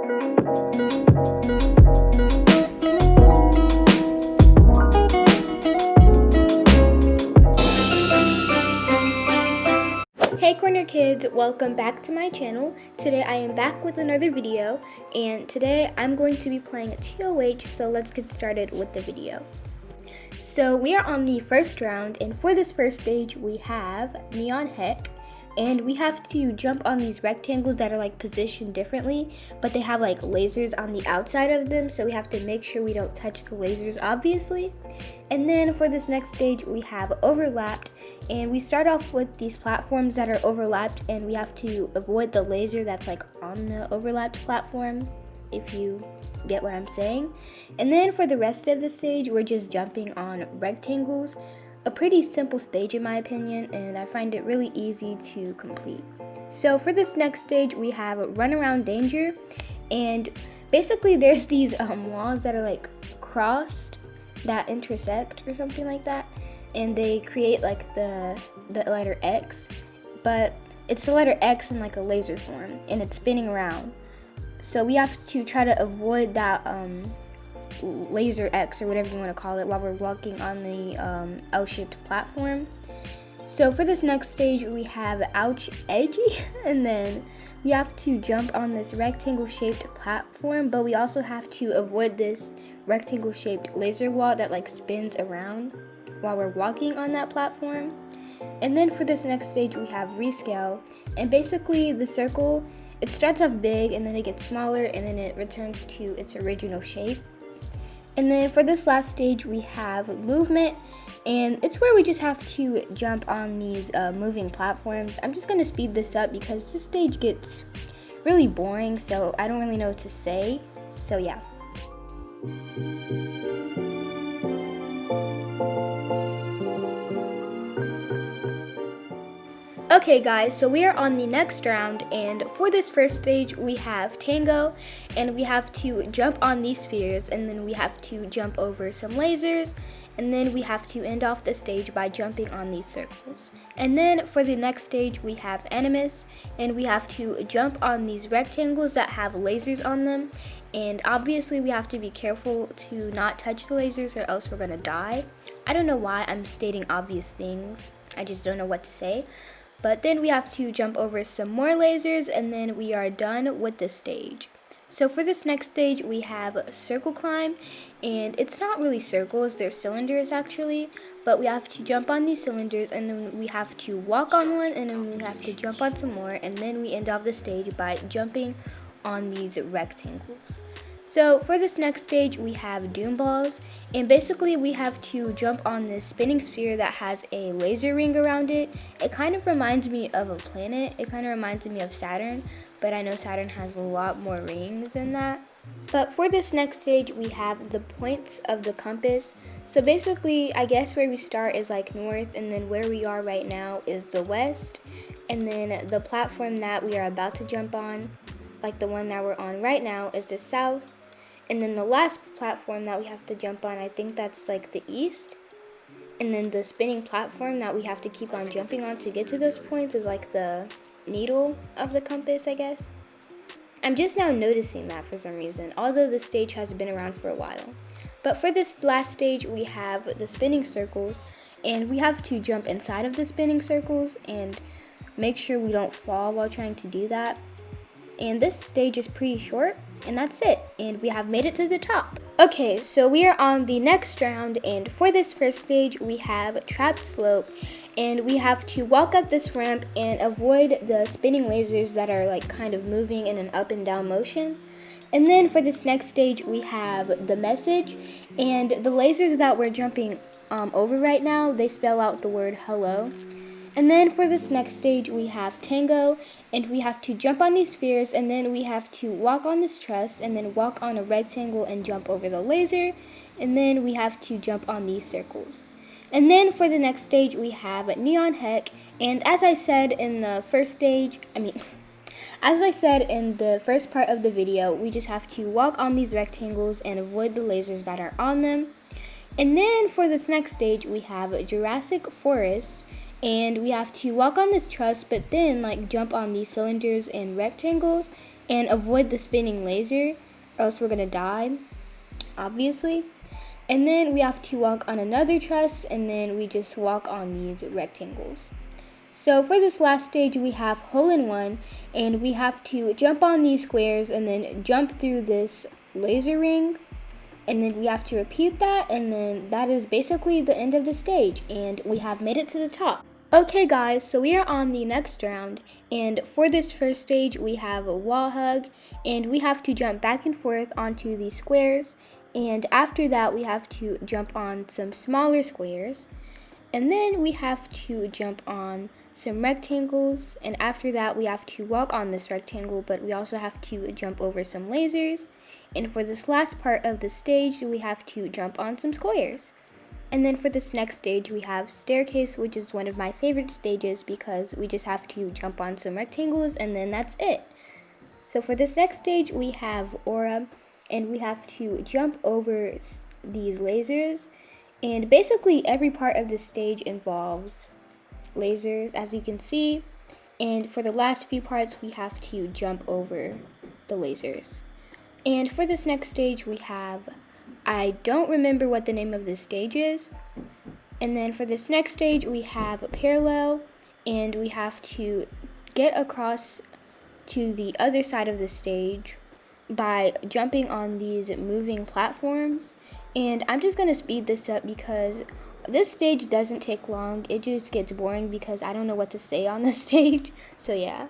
Hey Corner Kids, welcome back to my channel. Today I am back with another video, and today I'm going to be playing ToH, so let's get started with the video. So we are on the first round, and for this first stage we have Neon Heck, and we have to jump on these rectangles that are like positioned differently, but they have like lasers on the outside of them, so we have to make sure we don't touch the lasers, obviously. And then for this next stage we have Overlapped, and we start off with these platforms that are overlapped, and we have to avoid the laser that's like on the overlapped platform, if you get what I'm saying. And then for the rest of the stage we're just jumping on rectangles. A pretty simple stage in my opinion, and I find it really easy to complete. So for this next stage we have Run Around Danger, and basically there's these walls that are like crossed that intersect or something like that, and they create like the letter X, but it's the letter X in like a laser form, and it's spinning around. So we have to try to avoid that laser X or whatever you want to call it while we're walking on the L-shaped platform. So for this next stage we have Ouch Edgy, and then we have to jump on this rectangle shaped platform, but we also have to avoid this rectangle shaped laser wall that like spins around while we're walking on that platform. And then for this next stage we have Rescale, and basically the circle, it starts off big and then it gets smaller and then it returns to its original shape. And then for this last stage we have Movement, and it's where we just have to jump on these moving platforms. I'm just going to speed this up because this stage gets really boring, so I don't really know what to say. So yeah. Okay guys, so we are on the next round, and for this first stage we have Tango, and we have to jump on these spheres, and then we have to jump over some lasers, and then we have to end off the stage by jumping on these circles. And then for the next stage we have Animus, and we have to jump on these rectangles that have lasers on them, and obviously we have to be careful to not touch the lasers or else we're gonna die. I don't know why I'm stating obvious things, I just don't know what to say. But then we have to jump over some more lasers, and then we are done with the stage. So for this next stage we have Circle Climb, and it's not really circles, they're cylinders actually, but we have to jump on these cylinders, and then we have to walk on one, and then we have to jump on some more, and then we end off the stage by jumping on these rectangles. So for this next stage we have Doom Balls, and basically we have to jump on this spinning sphere that has a laser ring around it. It kind of reminds me of a planet, it kind of reminds me of Saturn, but I know Saturn has a lot more rings than that. But for this next stage we have the points of the compass. So basically I guess where we start is like north, and then where we are right now is the west, and then the platform that we are about to jump on, like the one that we're on right now, is the south. And then the last platform that we have to jump on, I think that's like the east. And then the spinning platform that we have to keep on jumping on to get to those points is like the needle of the compass, I guess. I'm just now noticing that for some reason, although the stage has been around for a while. But for this last stage we have the spinning circles, and we have to jump inside of the spinning circles and make sure we don't fall while trying to do that. And this stage is pretty short, and that's it, and we have made it to the top. Okay, so we are on the next round, and for this first stage we have Trapped Slope, and we have to walk up this ramp and avoid the spinning lasers that are like kind of moving in an up and down motion. And then for this next stage we have The Message, and the lasers that we're jumping over right now, they spell out the word hello. And then for this next stage we have Tango, and we have to jump on these spheres, and then we have to walk on this truss, and then walk on a rectangle and jump over the laser, and then we have to jump on these circles. And then for the next stage we have Neon Heck, and as I said in the first stage, as I said in the first part of the video, we just have to walk on these rectangles and avoid the lasers that are on them. And then for this next stage we have Jurassic Forest, and we have to walk on this truss, but then like jump on these cylinders and rectangles, and avoid the spinning laser, or else we're gonna die, obviously. And then we have to walk on another truss, and then we just walk on these rectangles. So for this last stage, we have hole in one, and we have to jump on these squares and then jump through this laser ring, and then we have to repeat that, and then that is basically the end of the stage, and we have made it to the top. Okay guys, so we are on the next round, and for this first stage we have a wall hug, and we have to jump back and forth onto these squares, and after that we have to jump on some smaller squares, and then we have to jump on some rectangles, and after that we have to walk on this rectangle, but we also have to jump over some lasers, and for this last part of the stage we have to jump on some squares. And then for this next stage, we have staircase, which is one of my favorite stages because we just have to jump on some rectangles and then that's it. So for this next stage, we have aura, and we have to jump over these lasers. And basically every part of this stage involves lasers, as you can see. And for the last few parts, we have to jump over the lasers. And for this next stage, we have, I don't remember what the name of this stage is. And then for this next stage, we have a parallel, and we have to get across to the other side of the stage by jumping on these moving platforms. And I'm just going to speed this up because this stage doesn't take long. It just gets boring because I don't know what to say on this stage. So yeah.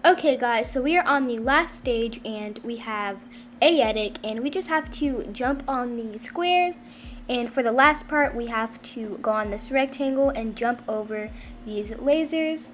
Okay guys, so we are on the last stage and we have Aetic, and we just have to jump on the squares, and for the last part we have to go on this rectangle and jump over these lasers,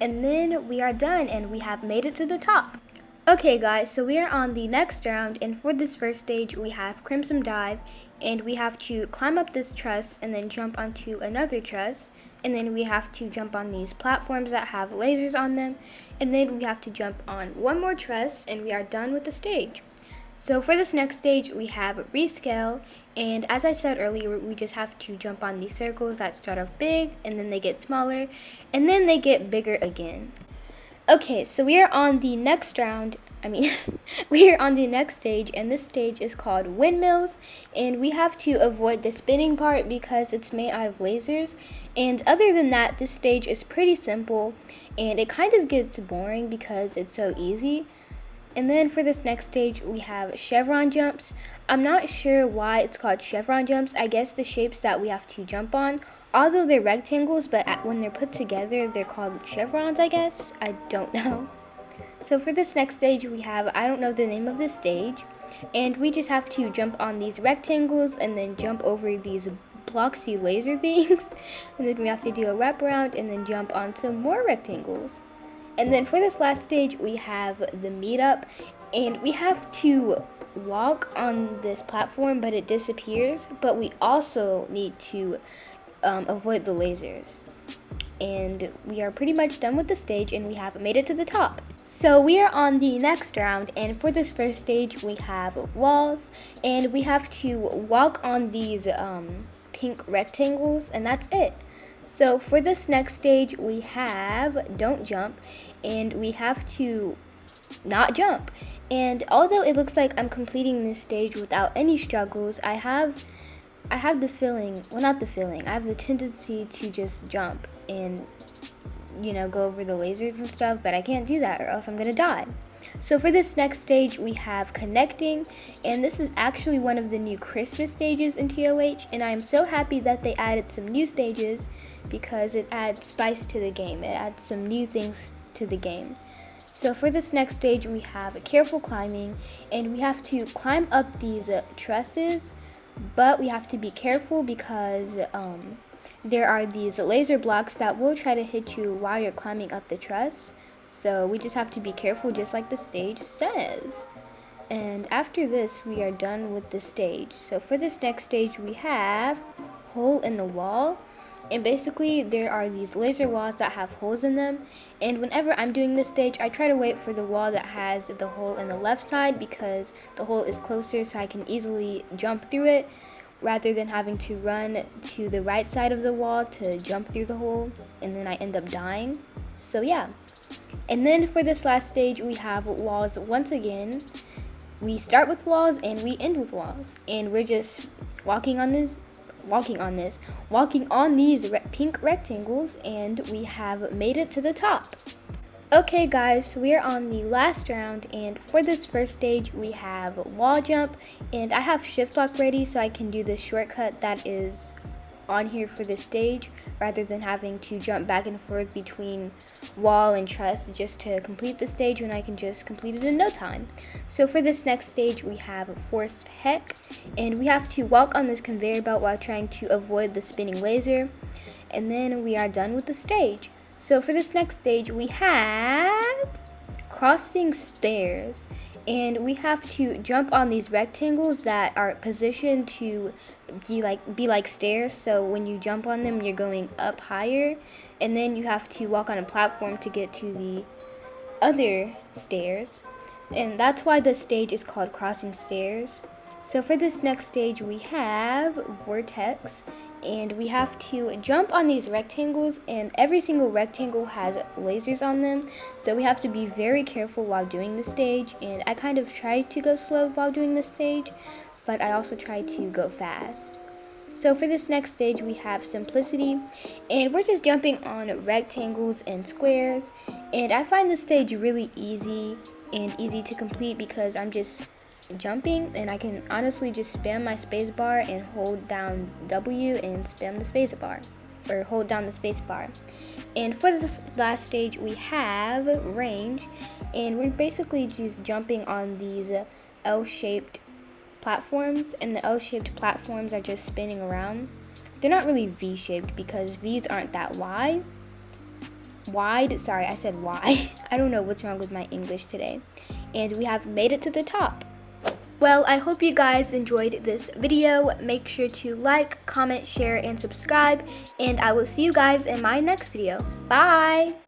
and then we are done and we have made it to the top. Okay guys, so we are on the next round, and for this first stage we have Crimson Dive, and we have to climb up this truss and then jump onto another truss, and then we have to jump on these platforms that have lasers on them, and then we have to jump on one more truss and we are done with the stage. So for this next stage we have Rescale, and as I said earlier, we just have to jump on these circles that start off big and then they get smaller and then they get bigger again. Okay, so we are on the next round. We are on the next stage, and this stage is called Windmills, and we have to avoid the spinning part because it's made out of lasers. And other than that, this stage is pretty simple, and it kind of gets boring because it's so easy. And then for this next stage, we have chevron jumps. I'm not sure why it's called chevron jumps. I guess the shapes that we have to jump on, although they're rectangles, but when they're put together, they're called chevrons, I guess. I don't know. So for this next stage, we have, I don't know the name of this stage, and we just have to jump on these rectangles and then jump over these bloxy laser things, and then we have to do a wraparound and then jump on some more rectangles. And then for this last stage, we have the meetup, and we have to walk on this platform, but it disappears, but we also need to avoid the lasers. And we are pretty much done with the stage, and we have made it to the top. So we are on the next round, and for this first stage we have walls, and we have to walk on these pink rectangles, and that's it. So for this next stage we have Don't Jump, and we have to not jump. And although it looks like I'm completing this stage without any struggles, I have the feeling, well, not the feeling, I have the tendency to just jump and, go over the lasers and stuff, but I can't do that or else I'm gonna die. So for this next stage, we have Connecting, and this is actually one of the new Christmas stages in ToH, and I am so happy that they added some new stages because it adds spice to the game. It adds some new things to the game. So for this next stage, we have Careful Climbing, and we have to climb up these trusses, but we have to be careful because there are these laser blocks that will try to hit you while you're climbing up the truss. So we just have to be careful, just like the stage says. And after this, we are done with the stage. So for this next stage, we have Hole in the Wall. And basically, there are these laser walls that have holes in them. And whenever I'm doing this stage, I try to wait for the wall that has the hole in the left side because the hole is closer so I can easily jump through it. rather than having to run to the right side of the wall to jump through the hole, and then I end up dying. So yeah. And then for this last stage, we have walls once again. We start with walls and we end with walls, and we're just walking on these pink rectangles, and we have made it to the top. Okay guys, so we are on the last round, and for this first stage we have wall jump, and I have shift lock ready so I can do this shortcut that is on here for this stage rather than having to jump back and forth between wall and truss just to complete the stage when I can just complete it in no time. So for this next stage we have forced heck, and we have to walk on this conveyor belt while trying to avoid the spinning laser, and then we are done with the stage. So for this next stage we have crossing stairs, and we have to jump on these rectangles that are positioned to be like stairs. So when you jump on them, you're going up higher, and then you have to walk on a platform to get to the other stairs, and that's why the stage is called crossing stairs. So for this next stage we have vortex, and we have to jump on these rectangles, and every single rectangle has lasers on them, so we have to be very careful while doing the stage. And I kind of tried to go slow while doing the stage, but I also tried to go fast. So for this next stage we have simplicity, and we're just jumping on rectangles and squares, and I find this stage really easy to complete because I'm just jumping, and I can honestly just spam my space bar and hold down W and spam the space bar, or hold down the space bar. And for this last stage we have range, and we're basically just jumping on these L-shaped platforms, and the L-shaped platforms are just spinning around. They're not really V-shaped because V's aren't that wide. Sorry, I said Y. I don't know what's wrong with my English today. And we have made it to the top. Well, I hope you guys enjoyed this video. Make sure to like, comment, share, and subscribe, and I will see you guys in my next video. Bye!